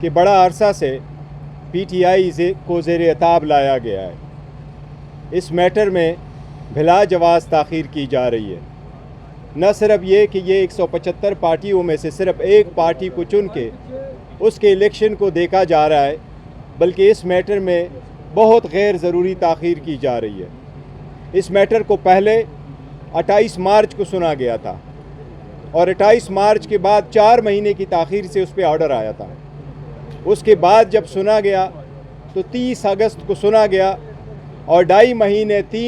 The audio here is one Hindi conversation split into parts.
कि बड़ा अरसा से पीटीआई को ज़ेर एताब लाया गया है। इस मैटर में भिला जवाज़ ताख़ीर की जा रही है। न सिर्फ ये कि ये 175 पार्टियों में से सिर्फ एक पार्टी को चुन के उसके इलेक्शन को देखा जा रहा है, बल्कि इस मैटर में बहुत गैर ज़रूरी ताख़ीर की जा रही है। इस मैटर को पहले 28 मार्च को सुना गया था और 28 मार्च के बाद 4 महीने की ताख़ीर से उस पर ऑर्डर आया था। उसके बाद जब सुना गया तो 30 अगस्त को सुना गया और 3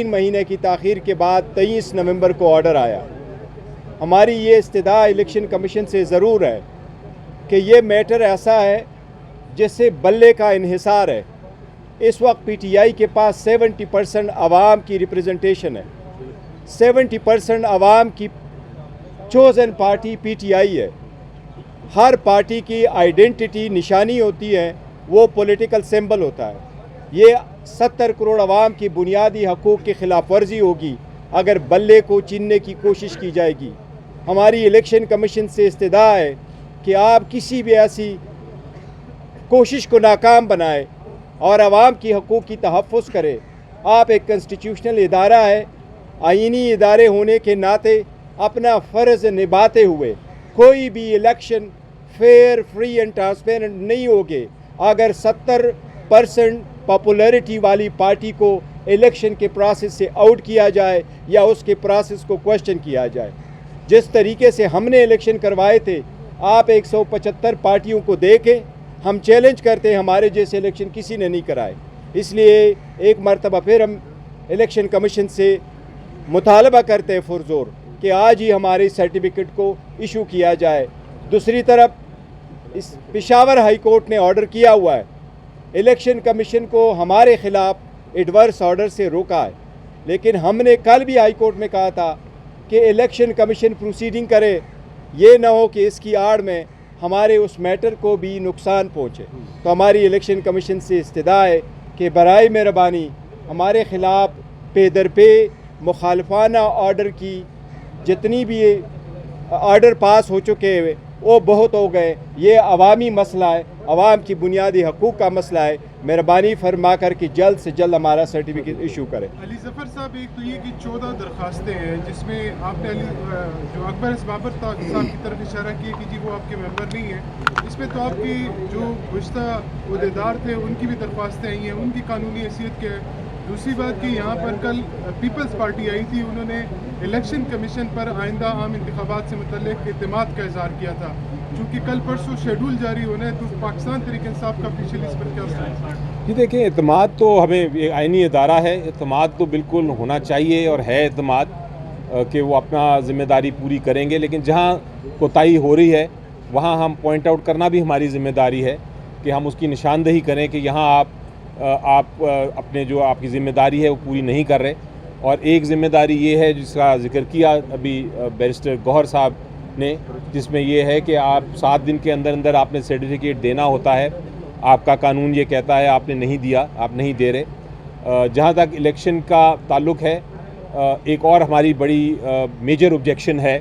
महीने की ताख़ीर के बाद 23 नवंबर को ऑर्डर आया। हमारी ये इस्तदा इलेक्शन कमीशन से ज़रूर है कि ये मैटर ऐसा है जिससे बल्ले का इन्हिसार है। इस वक्त पीटीआई के पास 70% आवाम की रिप्रेजेंटेशन है। 70% आवाम की चोज़न पार्टी पीटीआई है। हर पार्टी की आइडेंटिटी निशानी होती है, वो पॉलिटिकल सिंबल होता है। ये 70 करोड़ आवाम की बुनियादी हकूक़ की खिलाफ वर्जी होगी अगर बल्ले को छीनने की कोशिश की जाएगी। हमारी इलेक्शन कमीशन से इस्तदा है कि आप किसी भी ऐसी कोशिश को नाकाम बनाए और आवाम की हकूक़ की तहफ़्फ़ुज़ करे। आप एक कॉन्स्टिट्यूशनल इदारा है, आईनी इदारे होने के नाते अपना फ़र्ज़ निभाते हुए कोई भी election fair, free and transparent नहीं होगे अगर 70% पॉपुलैरिटी वाली पार्टी को इलेक्शन के प्रोसेस से आउट किया जाए या उसके प्रोसेस को क्वेश्चन किया जाए। जिस तरीके से हमने इलेक्शन करवाए थे, आप 175 पार्टियों को देखें। हम चैलेंज करते हैं, हमारे जैसे इलेक्शन किसी ने नहीं कराए। इसलिए एक मरतबा फिर हम इलेक्शन कमीशन से मुतालबा करते हैं पुरज़ोर कि आज ही हमारे सर्टिफिकेट को इशू किया जाए। दूसरी तरफ इस पेशावर हाई कोर्ट ने ऑर्डर किया हुआ है, इलेक्शन कमीशन को हमारे ख़िलाफ़ एडवर्स ऑर्डर से रोका है, लेकिन हमने कल भी हाई कोर्ट में कहा था कि इलेक्शन कमीशन प्रोसीडिंग करे, ये ना हो कि इसकी आड़ में हमारे उस मैटर को भी नुकसान पहुँचे। तो हमारी इलेक्शन कमीशन से इस्तदा है कि बराए मेहरबानी हमारे ख़िलाफ़ पे दर पे मुखालफाना ऑर्डर की जितनी भी ऑर्डर पास हो चुके हैं वो बहुत हो गए। ये अवामी मसला है, अवाम की बुनियादी हकूक़ का मसला है। मेहरबानी फरमा कर कि जल्द से जल्द हमारा सर्टिफिकेट इशू करें। अली ज़फ़र साहब, एक तो ये कि 14 दरख्वास्तें हैं जिसमें आपने जो अकबर बाबर साहब की तरफ इशारा किया कि जी वो आपके मेंबर नहीं है। इसमें तो आपकी जो गुज़श्ता उहदेदार थे उनकी भी दरख्वास्तें आई हैं, उनकी कानूनी हैसियत क्या है। दूसरी बात कि यहाँ पर कल पीपल्स पार्टी आई थी, उन्होंने इलेक्शन कमीशन पर आइंदा आम इंतखाबात से मुतल्लिक़ एतमाद का इज़हार किया था। चूँकि कल परसों शेड्यूल जारी होना है, तो पाकिस्तान तहरीक इंसाफ का ऑफिशियल इस पर क्या है? जी देखिए, एतमाद तो हमें आइनी इदारा है, एतमाद तो बिल्कुल होना चाहिए और है एतमाद कि वो अपना ज़िम्मेदारी पूरी करेंगे। लेकिन जहाँ कोताही हो रही है वहाँ हम पॉइंट आउट करना भी हमारी ज़िम्मेदारी है कि हम उसकी निशानदेही करें कि यहाँ आप अपने जो आपकी ज़िम्मेदारी है वो पूरी नहीं कर रहे। और एक ज़िम्मेदारी ये है जिसका ज़िक्र किया अभी बैरिस्टर गौहर साहब ने, जिसमें ये है कि आप 7 दिन के अंदर अंदर आपने सर्टिफिकेट देना होता है। आपका कानून ये कहता है आपने नहीं दिया, आप नहीं दे रहे। जहाँ तक इलेक्शन का ताल्लुक़ है, एक और हमारी बड़ी मेजर ऑब्जेक्शन है,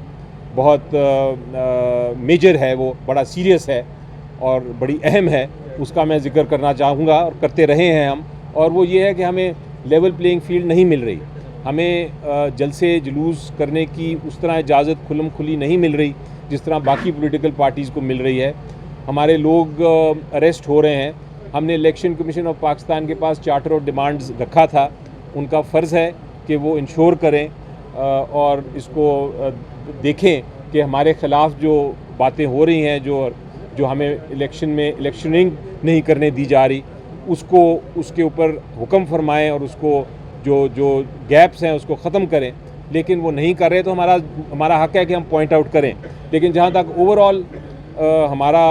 बहुत मेजर है, वो बड़ा सीरियस है और बड़ी अहम है, उसका मैं ज़िक्र करना चाहूँगा और करते रहे हैं हम। और वो ये है कि हमें लेवल प्लेइंग फील्ड नहीं मिल रही, हमें जलसे जुलूस करने की उस तरह इजाज़त खुल्म खुली नहीं मिल रही जिस तरह बाकी पॉलिटिकल पार्टीज़ को मिल रही है। हमारे लोग अरेस्ट हो रहे हैं। हमने इलेक्शन कमीशन ऑफ पाकिस्तान के पास चार्टर ऑफ डिमांड्स रखा था, उनका फ़र्ज़ है कि वो इंश्योर करें और इसको देखें कि हमारे ख़िलाफ़ जो बातें हो रही हैं, जो हमें इलेक्शन में इलेक्शनिंग नहीं करने दी जा रही, उसके ऊपर हुक्म फरमाएं और उसको जो गैप्स हैं उसको ख़त्म करें। लेकिन वो नहीं कर रहे तो हमारा हक़ है कि हम पॉइंट आउट करें। लेकिन जहाँ तक ओवरऑल हमारा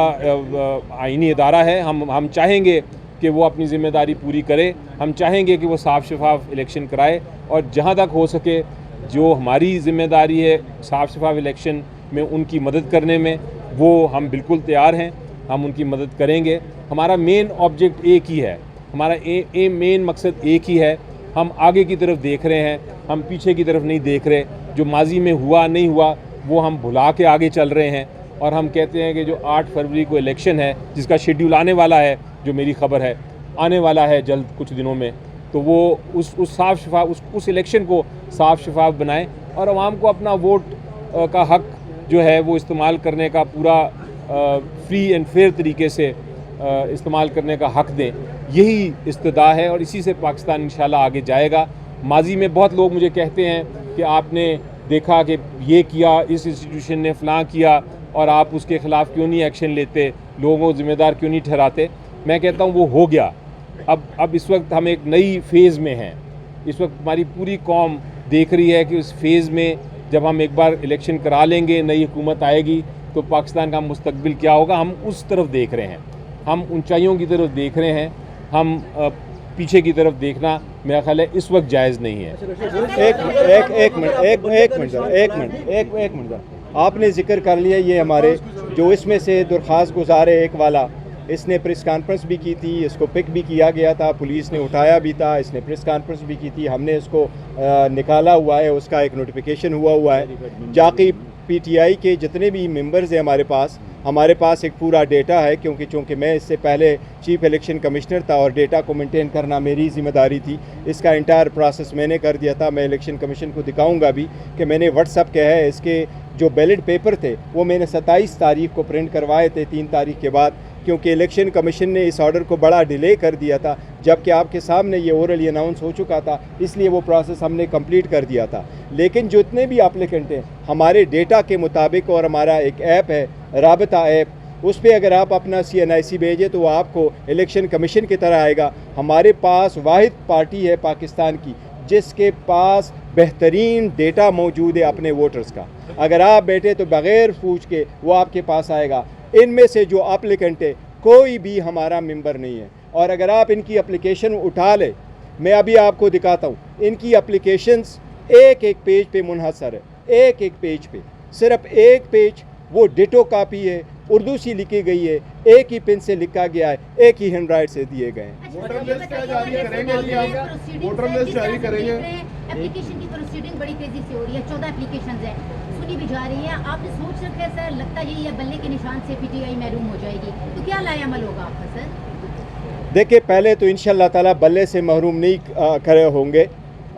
आईनी इदारा है, हम चाहेंगे कि वो अपनी ज़िम्मेदारी पूरी करे। हम चाहेंगे कि वो साफ़ शफाफ इलेक्शन कराए और जहाँ तक हो सके जो हमारी ज़िम्मेदारी है साफ़ शफाफ इलेक्शन में उनकी मदद करने में, वो हम बिल्कुल तैयार हैं, हम उनकी मदद करेंगे। हमारा मेन ऑब्जेक्ट एक ही है, हमारा मेन मकसद एक ही है। हम आगे की तरफ देख रहे हैं, हम पीछे की तरफ नहीं देख रहे। जो माजी में हुआ नहीं हुआ वो हम भुला के आगे चल रहे हैं। और हम कहते हैं कि जो 8 फरवरी को इलेक्शन है, जिसका शेड्यूल आने वाला है, जो मेरी खबर है आने वाला है जल्द कुछ दिनों में, तो वो उस साफ शफाफ उस इलेक्शन को साफ शफाफ बनाएं और आवाम को अपना वोट का हक जो है वो इस्तेमाल करने का पूरा फ्री एंड फेयर तरीके से इस्तेमाल करने का हक दें। यही इस्तदा है और इसी से पाकिस्तान इंशाल्लाह आगे जाएगा। माजी में बहुत लोग मुझे कहते हैं कि आपने देखा कि ये किया, इस इंस्टीट्यूशन ने फ़लाँ किया और आप उसके ख़िलाफ़ क्यों नहीं एक्शन लेते, लोगों को ज़िम्मेदार क्यों नहीं ठहराते। मैं कहता हूँ वो हो गया। अब इस वक्त हम एक नई फ़ेज़ में हैं। इस वक्त हमारी पूरी कौम देख रही है कि उस फेज़ में जब हम एक बार इलेक्शन करा लेंगे, नई हुकूमत आएगी, तो पाकिस्तान का मुस्तकबिल क्या होगा, हम उस तरफ देख रहे हैं। हम ऊंचाइयों की तरफ देख रहे हैं। हम पीछे की तरफ देखना मेरा ख्याल है इस वक्त जायज़ नहीं है। एक मिनट आपने जिक्र कर लिया ये हमारे जो इसमें से दरख्वास्त गुजारे एक वाला, इसने प्रेस कॉन्फ्रेंस भी की थी, इसको पिक भी किया गया था, पुलिस ने उठाया भी था, इसने प्रेस कॉन्फ्रेंस भी की थी, हमने इसको निकाला हुआ है, उसका एक नोटिफिकेशन हुआ है। जाकी पीटीआई के जितने भी मेंबर्स हैं हमारे पास एक पूरा डेटा है, क्योंकि चूँकि मैं इससे पहले चीफ इलेक्शन कमिश्नर था और डेटा को मेंटेन करना मेरी ज़िम्मेदारी थी। इसका इंटायर प्रोसेस मैंने कर दिया था। मैं इलेक्शन कमीशन को दिखाऊंगा भी कि मैंने व्हाट्सअप के है इसके जो बैलेट पेपर थे वो मैंने 27 तारीख को प्रिंट करवाए थे, 3 तारीख के बाद, क्योंकि इलेक्शन कमीशन ने इस ऑर्डर को बड़ा डिले कर दिया था, जबकि आपके सामने ये ओरली अनाउंस हो चुका था, इसलिए वो प्रोसेस हमने कंप्लीट कर दिया था। लेकिन जितने भी एप्लीकेंट हैं हमारे डेटा के मुताबिक, और हमारा एक ऐप है राबता ऐप, उस पर अगर आप अपना CNIC भेजें तो वो आपको इलेक्शन कमीशन की तरह आएगा। हमारे पास वाहिद पार्टी है पाकिस्तान की जिसके पास बेहतरीन डेटा मौजूद है अपने वोटर्स का। अगर आप बैठे तो बग़ैर पूछ के वो आपके पास आएगा। इनमें से जो एप्लीकेंट है कोई भी हमारा मेंबर नहीं है, और अगर आप इनकी एप्लीकेशन उठा ले, मैं अभी आपको दिखाता हूँ, इनकी एप्लीकेशंस एक एक पेज पे मुनहसर है, एक एक पेज पे, सिर्फ एक पेज वो डिटो कापी है, उर्दू सी लिखी गई है, एक ही पेन से लिखा गया है, एक ही हैंड राइट से दिए गए हैं। वोटर लिस्ट क्या जारी करेंगे जी आप? वोटर लिस्ट जारी करेंगे? एप्लीकेशन की प्रोसीडिंग बड़ी तेजी से हो रही है, 14 एप्लीकेशंस हैं, सुनी भी जा रही है। आपने सोच रखा है सर, लगता यही है बल्ले के निशान से पीटीआई महरूम हो जाएगी, तो क्या लाए अमल होगा आपका सर? देखिए, पहले तो इंशाल्लाह ताला बल्ले से महरूम नहीं खड़े होंगे,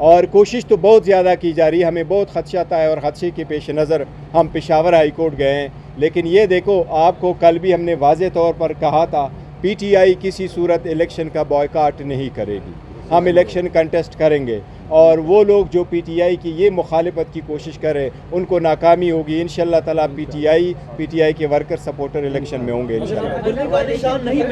और कोशिश तो बहुत ज़्यादा की जा रही है। हमें बहुत खदशा था और खदशे के पेश नज़र हम पेशावर हाई कोर्ट गए हैं। लेकिन ये देखो, आपको कल भी हमने वाज़े तौर पर कहा था पीटीआई किसी सूरत इलेक्शन का बॉयकॉट नहीं करेगी, हम इलेक्शन कंटेस्ट करेंगे, और वो लोग जो पीटीआई की ये मुखालिफत की कोशिश करें उनको नाकामी होगी। इंशाल्लाह ताला पीटीआई के वर्कर सपोर्टर इलेक्शन में होंगे इंशाल्लाह। ये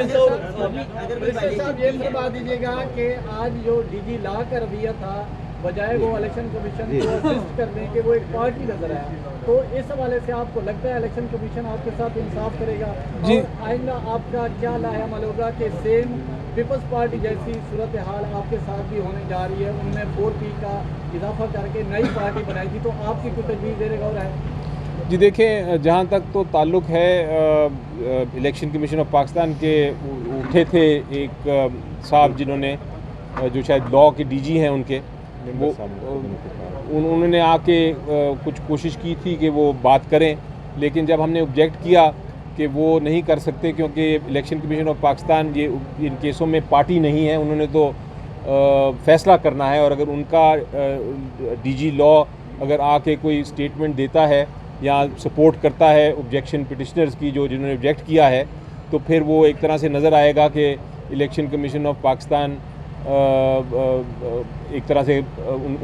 बता दीजिएगा कि आज जो डीजी ला का रवैया था, बजाय वो इलेक्शन कमीशन को असिस्ट करने के वो एक पार्टी नजर आया, तो इस हवाले से आपको लगता है इलेक्शन कमीशन आपके साथ इंसाफ करेगा? जी, आइंदा आपका क्या लाहेअमल होगा कि सेम पीपल्स पार्टी जैसी सूरत हाल आपके साथ भी होने जा रही है, उनमें 4P का इजाफा करके नई पार्टी बनाई थी, तो आपकी कोई तजवीज़ देने का है? जी देखिए, जहाँ तक तो ताल्लुक़ है इलेक्शन कमीशन ऑफ पाकिस्तान के, उठे थे एक साहब जिन्होंने जो शायद लॉ के डीजी हैं उनके, वो उन्होंने आके कुछ कोशिश की थी कि वो बात करें, लेकिन जब हमने ऑब्जेक्ट किया कि वो नहीं कर सकते क्योंकि इलेक्शन कमीशन ऑफ पाकिस्तान ये इन केसों में पार्टी नहीं है, उन्होंने तो फ़ैसला करना है, और अगर उनका डीजी लॉ अगर आके कोई स्टेटमेंट देता है या सपोर्ट करता है ऑब्जेक्शन पिटिशनर्स की जो जिन्होंने ऑब्जेक्ट किया है, तो फिर वो एक तरह से नज़र आएगा कि इलेक्शन कमीशन ऑफ पाकिस्तान एक तरह से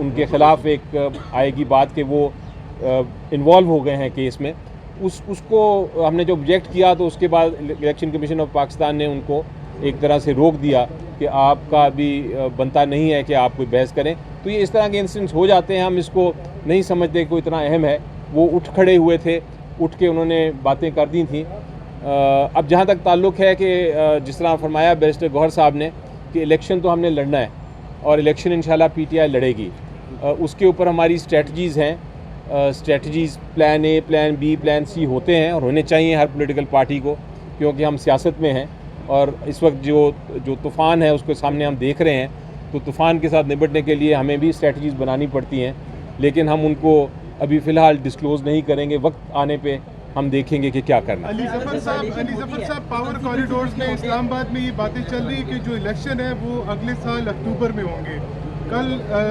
उनके ख़िलाफ़ एक आएगी बात कि वो इन्वॉल्व हो गए हैं केस में। उसको हमने जो ऑब्जेक्ट किया तो उसके बाद इलेक्शन कमीशन ऑफ पाकिस्तान ने उनको एक तरह से रोक दिया कि आपका भी बनता नहीं है कि आप कोई बहस करें। तो ये इस तरह के इंसिडेंट्स हो जाते हैं, हम इसको नहीं समझते कोई इतना अहम है। वो उठ खड़े हुए थे, उठ के उन्होंने बातें कर दी थी। अब जहाँ तक ताल्लुक़ है कि जिस तरह फरमाया बैरिस्टर गौहर साहब ने कि इलेक्शन तो हमने लड़ना है और इलेक्शन इंशाल्लाह पीटीआई लड़ेगी, उसके ऊपर हमारी स्ट्रेटजीज़ हैं। Strategies plan A, plan B, plan C होते हैं और होने चाहिए हर पॉलिटिकल पार्टी को, क्योंकि हम सियासत में हैं और इस वक्त जो तूफ़ान है उसके सामने हम देख रहे हैं, तो तूफ़ान के साथ निपटने के लिए हमें भी स्ट्रेटजीज़ बनानी पड़ती हैं, लेकिन हम उनको अभी फ़िलहाल डिस्क्लोज़ नहीं करेंगे। वक्त आने पे हम देखेंगे कि क्या करना है। अली जफर साहब पावर कॉरिडोर्स में इस्लामाबाद में ये बातें चल रही है कि जो इलेक्शन है वो अगले साल अक्टूबर में होंगे। कल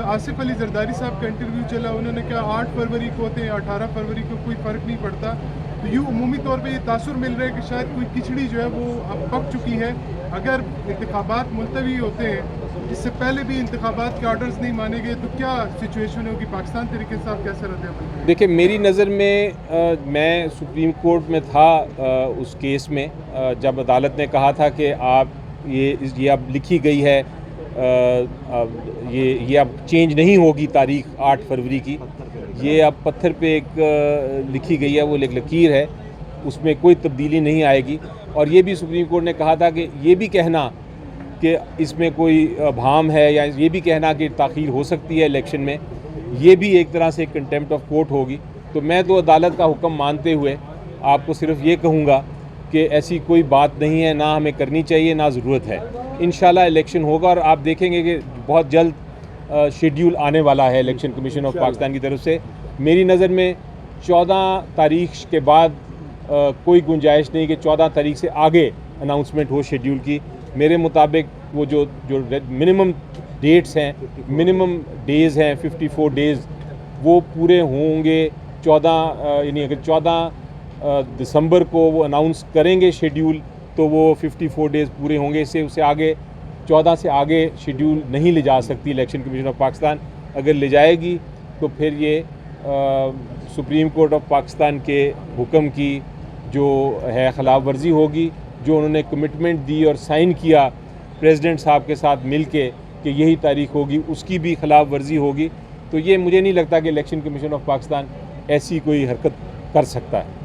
आसिफ अली जरदारी साहब का इंटरव्यू चला, उन्होंने कहा 8 फरवरी को होते हैं 18 फरवरी को कोई फ़र्क नहीं पड़ता। तो यूँ उमूमी तौर पे ये तासुर मिल रहा है कि शायद कोई खिचड़ी जो है वो अब पक चुकी है। अगर इंतखाबात मुलतवी होते हैं, इससे पहले भी इंतखाबात के ऑर्डर्स नहीं माने गए, तो क्या सिचुएशन होगी? पाकिस्तान तरीके से आप कैसे रहते हैं? देखिए, मेरी नज़र में मैं सुप्रीम कोर्ट में था उस केस में जब अदालत ने कहा था कि आप ये अब लिखी गई है, ये अब चेंज नहीं होगी तारीख 8 फरवरी की, ये अब पत्थर पे एक लिखी गई है, वो एक लकीर है, उसमें कोई तब्दीली नहीं आएगी। और ये भी सुप्रीम कोर्ट ने कहा था कि ये भी कहना कि इसमें कोई भाम है या ये भी कहना कि ताख़ीर हो सकती है इलेक्शन में, ये भी एक तरह से कंटेम्प्ट ऑफ कोर्ट होगी। तो मैं तो अदालत का हुक्म मानते हुए आपको सिर्फ ये कहूँगा कि ऐसी कोई बात नहीं है, ना हमें करनी चाहिए, ना ज़रूरत है। इंशाल्लाह इलेक्शन होगा और आप देखेंगे कि बहुत जल्द शेड्यूल आने वाला है इलेक्शन कमीशन ऑफ पाकिस्तान की तरफ से। मेरी नज़र में 14 तारीख के बाद कोई गुंजाइश नहीं कि 14 तारीख से आगे अनाउंसमेंट हो शेड्यूल की। मेरे मुताबिक वो जो मिनिमम डेट्स हैं, मिनिमम डेज़ हैं, 54 डेज़, वो पूरे होंगे 14 यानी अगर 14 दिसंबर को वो अनाउंस करेंगे शेड्यूल तो वो 54 डेज़ पूरे होंगे। इससे उससे आगे 14 से आगे शेड्यूल नहीं ले जा सकती इलेक्शन कमीशन ऑफ पाकिस्तान। अगर ले जाएगी तो फिर ये सुप्रीम कोर्ट ऑफ पाकिस्तान के हुक्म की जो है ख़िलाफ़ वर्जी होगी, जो उन्होंने कमिटमेंट दी और साइन किया प्रेसिडेंट साहब के साथ मिल के कि यही तारीख होगी, उसकी भी ख़िलाफ़ वर्जी होगी। तो ये मुझे नहीं लगता कि इलेक्शन कमीशन ऑफ पाकिस्तान ऐसी कोई हरकत कर सकता है।